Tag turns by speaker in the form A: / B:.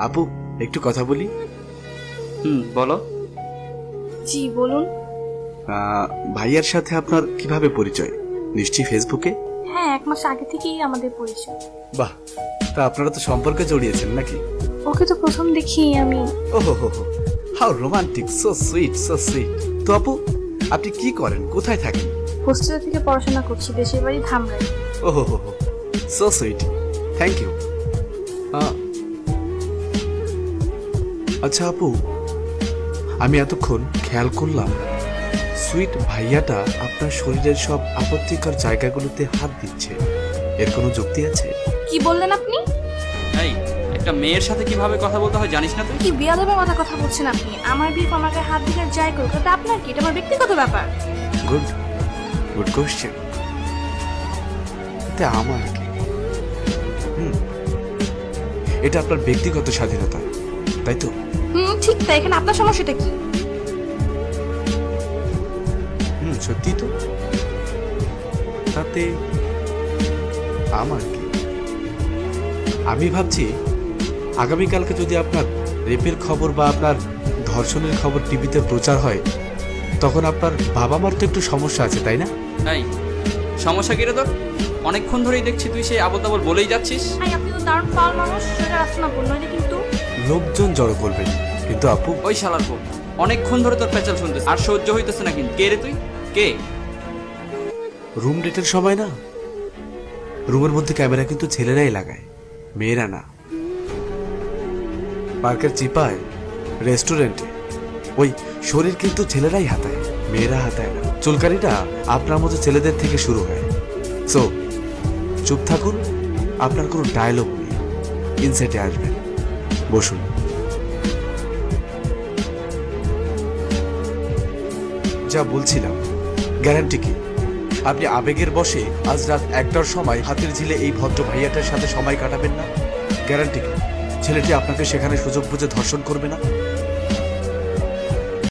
A: আপু একটু কথা বলি।
B: বলো।
C: জি বলুন।
A: ভাইয়ার সাথে আপনার কিভাবে পরিচয়? নিশ্চয়ই ফেসবুকে।
C: হ্যাঁ, 1 মাস আগে থেকেই আমাদের পরিচয়।
A: বাহ, তা আপনারা তো সম্পর্কে জড়িয়েছেন নাকি?
C: ওকে তো প্রথম দেখি আমি।
A: ওহো হো হো, how romantic, so sweet so sweet. তো আপু আপনি কি করেন, কোথায় থাকেন?
C: হোস্টেল থেকে পড়াশোনা করছি, দেশের বাড়ি ধামরাই।
A: ওহো হো হো, সো সুইট, থ্যাংক ইউ। আচ্ছা আপু, আমি এতক্ষণ খেয়াল করলাম সুইট ভাইয়াটা আপনার শরীরের সব আপত্তিকর জায়গাগুলোতে হাত দিচ্ছে। এর কোনো যুক্তি আছে?
C: কি বললেন আপনি?
B: এই, একটা মেয়ের সাথে কিভাবে কথা বলতে হয় জানিস না তুই?
C: কি বিয়াদবের মতো কথা বলছেন আপনি? আমার বিয়ে আমাকে হাত দিলে যাই করুক, এটা আপনার কি? এটা আমার ব্যক্তিগত ব্যাপার।
A: Good good question. এতে আমার কি? এটা আপনার ব্যক্তিগত স্বাধীনতা, তাই তো?
C: ঠিক তাই। এখানে আপনার সমস্যাটা কি?
A: সত্যি তো, তাতে আমার কি? আমি ভাবছি আগামীকালকে যদি আপনার রেপের খবর বা আপনার ধর্ষণের খবর টিভিতে প্রচার হয়, তখন আপনার বাবা মার তো একটু সমস্যা আছে, তাই না?
B: এই, সমস্যা কি রে তোর? অনেকক্ষণ ধরেই দেখছি তুই সেই আবল তাবল বলেই যাচ্ছিস।
C: আপনি তো দারুণ পাল মানুষ, সেটা রাস্তা না বললো কিন্তু।
A: লোকজন জড়ো করবেন, কিন্তু আপু
B: ওই শালার পো, অনেকক্ষণ ধরে তোর পেঁচাল শুনতেছে, আর সহ্য হইতেছে না। কিন্তু কে রে তুই? কে?
A: রুম ডেটের সময় না, রুমের মধ্যে ক্যামেরা কিন্তু ছেলেরাই লাগায়, মেয়েরা না। পার্কের চিপায়, রেস্টুরেন্টে, ওই শরীর কিন্তু ছেলেরাই হাতায়, মেয়েরা হাতায় না। চুলকানিটা আপনার মতো ছেলেদের থেকে শুরু হয়। সো চুপ থাকুন, আপনার কোনো ডায়লগ নেই, ইনসাইটে আসবেন, বসুন। যা বলছিলাম, গ্যারান্টি কি আপনি আবেগের বশে আজ রাত 1টার সময় হাতের ঝিলে এই ভদ্র ভাইয়াটার সাথে সময় কাটাবেন না? গ্যারান্টি কি ছেলেটি আপনাকে সেখানে সুযোগ বুঝে ধর্ষণ করবে না?